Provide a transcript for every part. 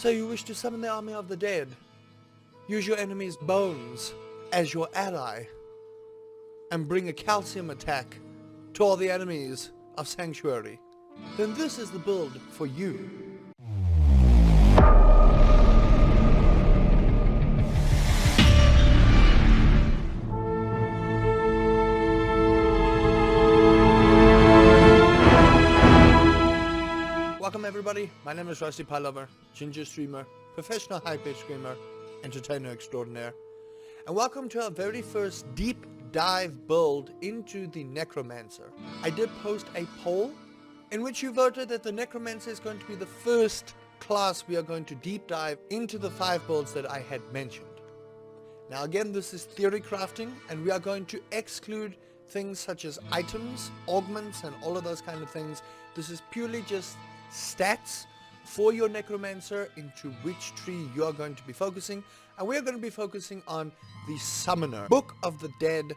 So you wish to summon the army of the dead. Use your enemy's bones as your ally. And bring a calcium attack to all the enemies of Sanctuary. Then this is the build for you. Welcome everybody, my name is Rusty Pilover, ginger streamer, professional high-pitch screamer, entertainer extraordinaire, and welcome to our very first deep dive build into the Necromancer. I did post a poll in which you voted that the Necromancer is going to be the first class we are going to deep dive into the 5 builds that I had mentioned. Now again, this is theory crafting, and we are going to exclude things such as items, augments, and all of those kind of things. This is purely just stats for your Necromancer into which tree you are going to be focusing, and we are going to be focusing on the Summoner Book of the Dead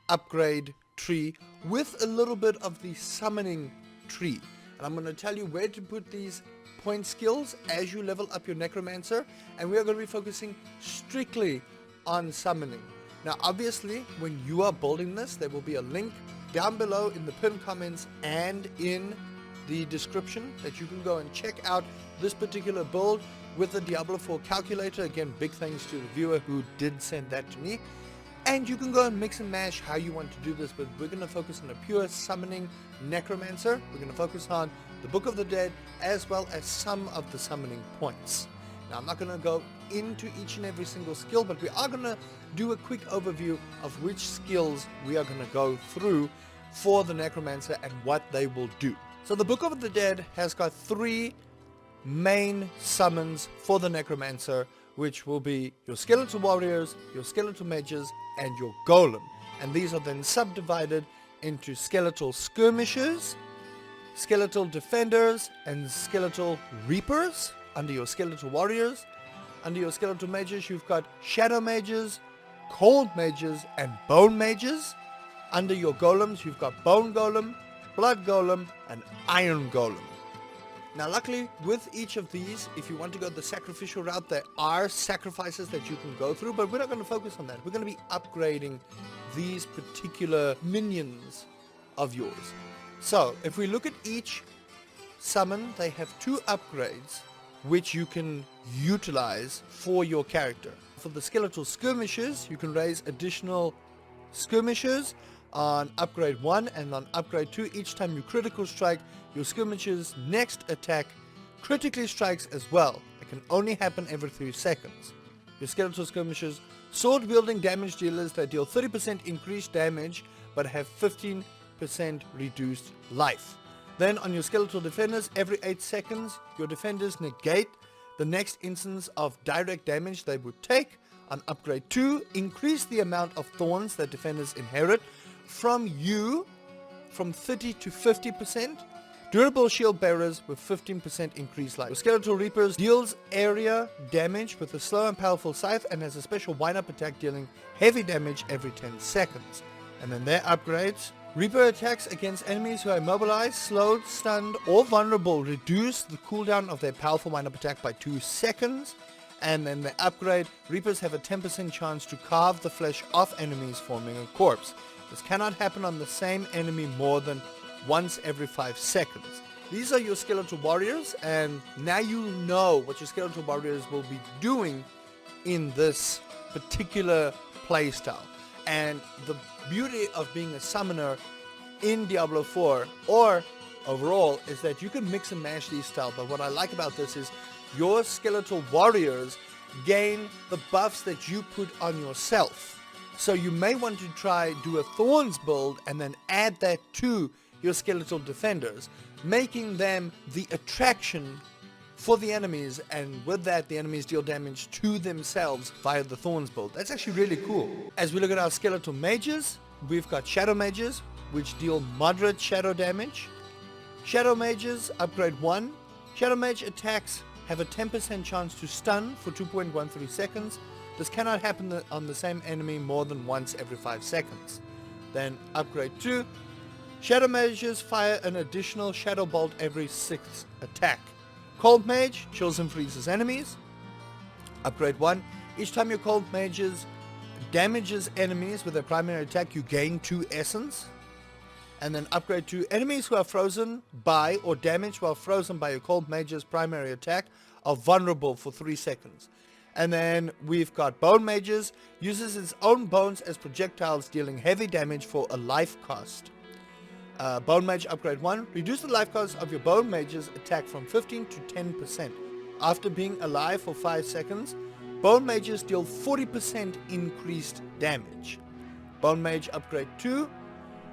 upgrade tree with a little bit of the summoning tree. And I'm going to tell you where to put these point skills as you level up your Necromancer, and we are going to be focusing strictly on summoning. Now obviously when you are building this, there will be a link down below in the pinned comments and in the description that you can go and check out this particular build with the Diablo 4 calculator. Again, big thanks to the viewer who did send that to me. And you can go and mix and mash how you want to do this, but we're going to focus on a pure summoning Necromancer. We're going to focus on the Book of the Dead as well as some of the summoning points. Now I'm not going to go into each and every single skill, but we are going to do a quick overview of which skills we are going to go through for the Necromancer and what they will do. So the Book of the Dead has got 3 main summons for the Necromancer, which will be your Skeletal Warriors, your Skeletal Mages, and your Golem. And these are then subdivided into Skeletal Skirmishers, Skeletal Defenders, and Skeletal Reapers under your Skeletal Warriors. Under your Skeletal Mages, you've got Shadow Mages, Cold Mages, and Bone Mages. Under your Golems, you've got Bone Golem, Blood Golem, and Iron Golem. Now luckily with each of these, if you want to go the sacrificial route, there are sacrifices that you can go through, but we're not going to focus on that. We're going to be upgrading these particular minions of yours. So if we look at each summon, they have 2 upgrades which you can utilize for your character. For the Skeletal Skirmishers, you can raise additional skirmishers on upgrade 1, and on upgrade 2, each time you critical strike, your skirmisher's next attack critically strikes as well. It can only happen every 3 seconds. Your Skeletal Skirmishers, sword wielding damage dealers that deal 30% increased damage but have 15% reduced life. Then on your Skeletal Defenders, every 8 seconds your defenders negate the next instance of direct damage they would take. On upgrade 2, increase the amount of thorns that defenders inherit from you from 30 to 50%. Durable shield bearers with 15% increased life. Your Skeletal Reapers deals area damage with a slow and powerful scythe and has a special wind-up attack dealing heavy damage every 10 seconds. And then their upgrades: Reaper attacks against enemies who are immobilized, slowed, stunned, or vulnerable reduce the cooldown of their powerful wind-up attack by 2 seconds. And then the upgrade: Reapers have a 10% chance to carve the flesh off enemies forming a corpse. This cannot happen on the same enemy more than once every 5 seconds. These are your Skeletal Warriors, and now you know what your Skeletal Warriors will be doing in this particular playstyle. And the beauty of being a summoner in Diablo 4 or overall is that you can mix and mash these styles. But what I like about this is your Skeletal Warriors gain the buffs that you put on yourself. So you may want to try do a Thorns build and then add that to your Skeletal Defenders, making them the attraction for the enemies, and with that the enemies deal damage to themselves via the Thorns build. That's actually really cool. As we look at our Skeletal Mages, we've got Shadow Mages, which deal moderate shadow damage. Shadow Mages, upgrade 1. Shadow Mage attacks have a 10% chance to stun for 2.13 seconds. This cannot happen on the same enemy more than once every 5 seconds. Then upgrade 2. Shadow Mages fire an additional Shadow Bolt every 6th attack. Cold Mage chills and freezes enemies. Upgrade 1. Each time your Cold Mages damages enemies with their primary attack, you gain 2 essence. And then upgrade 2. Enemies who are frozen by or damaged while frozen by your Cold Mage's primary attack are vulnerable for 3 seconds. And then we've got Bone Mages. Uses its own bones as projectiles, dealing heavy damage for a life cost. Bone Mage upgrade 1. Reduce the life cost of your Bone Mage's attack from 15 to 10%. After being alive for 5 seconds, Bone Mages deal 40% increased damage. Bone Mage upgrade 2.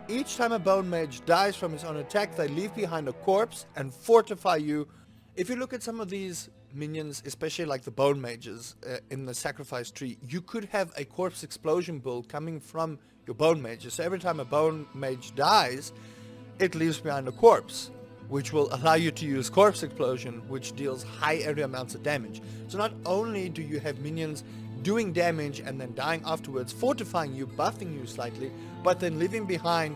Each time a Bone Mage dies from his own attack, they leave behind a corpse and fortify you. If you look at some of these minions, especially like the Bone Mages in the sacrifice tree, you could have a corpse explosion build coming from your Bone Mages. So every time a Bone Mage dies, it leaves behind a corpse, which will allow you to use Corpse Explosion, which deals high area amounts of damage. So not only do you have minions doing damage and then dying afterwards, fortifying you, buffing you slightly, but then leaving behind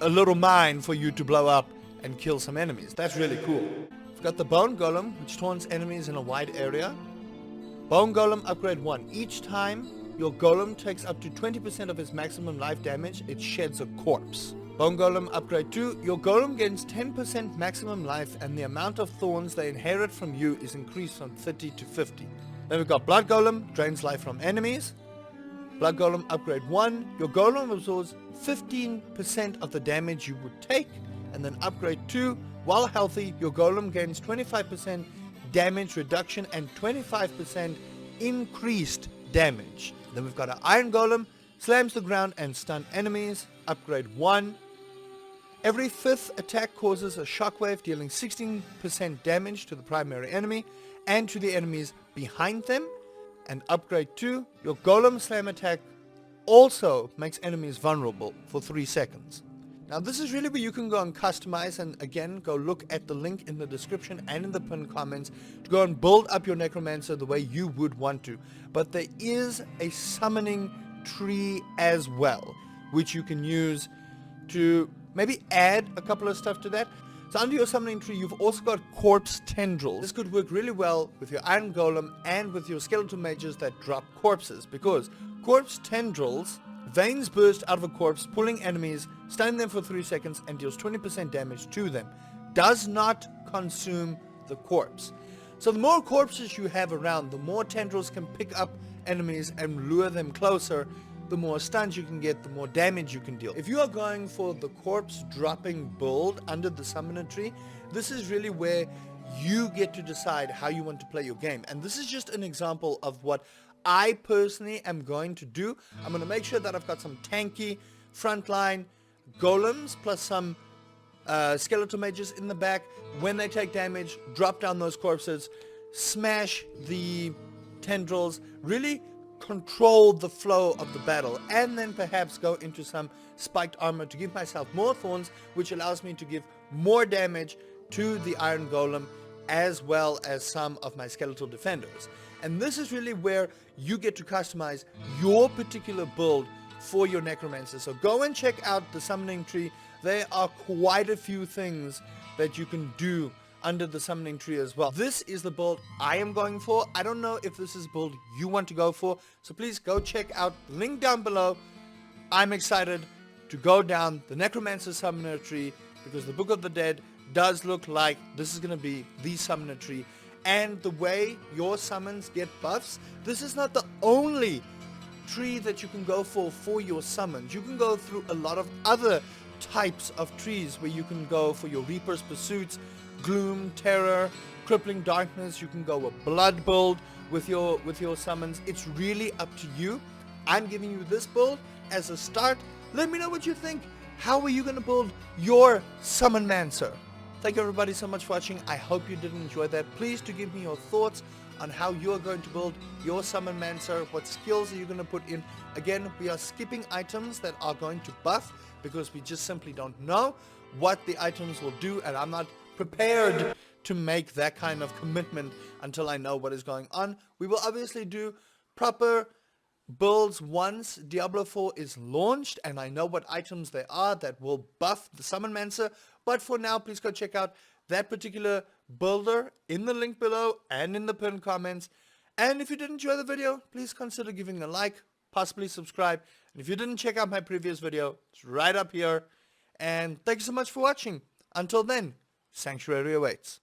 a little mine for you to blow up and kill some enemies. That's really cool. We've got the Bone Golem, which taunts enemies in a wide area. Bone Golem upgrade 1. Each time your Golem takes up to 20% of its maximum life damage, it sheds a corpse. Bone Golem upgrade 2. Your Golem gains 10% maximum life, and the amount of thorns they inherit from you is increased from 30 to 50. Then we've got Blood Golem, drains life from enemies. Blood Golem upgrade 1. Your Golem absorbs 15% of the damage you would take. And then upgrade 2. While healthy, your Golem gains 25% damage reduction and 25% increased damage. Then we've got an Iron Golem, slams the ground and stun enemies. Upgrade 1. Every 5th attack causes a shockwave, dealing 16% damage to the primary enemy and to the enemies behind them. And upgrade 2. Your Golem slam attack also makes enemies vulnerable for 3 seconds. Now this is really where you can go and customize, and again go look at the link in the description and in the pinned comments to go and build up your Necromancer the way you would want to. But there is a summoning tree as well, which you can use to maybe add a couple of stuff to that. So under your summoning tree, you've also got corpse tendrils. This could work really well with your Iron Golem and with your Skeletal Mages that drop corpses, because corpse tendrils, veins burst out of a corpse, pulling enemies, stunning them for 3 seconds, and deals 20% damage to them. Does not consume the corpse. So the more corpses you have around, the more tendrils can pick up enemies and lure them closer. The more stuns you can get, the more damage you can deal. If you are going for the corpse dropping build under the summoner tree, this is really where you get to decide how you want to play your game. And this is just an example of what I personally am going to do. I'm going to make sure that I've got some tanky frontline golems plus some skeletal mages in the back. When they take damage, drop down those corpses, smash the tendrils, really control the flow of the battle, and then perhaps go into some spiked armor to give myself more thorns, which allows me to give more damage to the Iron Golem as well as some of my skeletal defenders. And this is really where you get to customize your particular build for your Necromancer. So go and check out the summoning tree. There are quite a few things that you can do under the summoning tree as well. This is the build I am going for. I don't know if this is a build you want to go for, so please go check out the link down below. I'm excited to go down the Necromancer Summoner tree because the Book of the Dead does look like this is going to be the summoner tree. And the way your summons get buffs, this is not the only tree that you can go for your summons. You can go through a lot of other types of trees where you can go for your Reaper's Pursuits, Gloom, Terror, Crippling Darkness. You can go a blood build with your summons. It's really up to you. I'm giving you this build as a start. Let me know what you think. How are you going to build your Summonmancer? Thank you everybody so much for watching. I hope you did enjoy that. Please do give me your thoughts on how you are going to build your Summonmancer. What skills are you going to put in? Again, we are skipping items that are going to buff because we just simply don't know what the items will do, and I'm not prepared to make that kind of commitment until I know what is going on. We will obviously do proper builds once Diablo 4 is launched and I know what items they are that will buff the Summonmancer. But for now, please go check out that particular builder in the link below and in the pinned comments. And if you did enjoy the video, please consider giving a like, possibly subscribe. And if you didn't check out my previous video, it's right up here. And thank you so much for watching. Until then, Sanctuary awaits.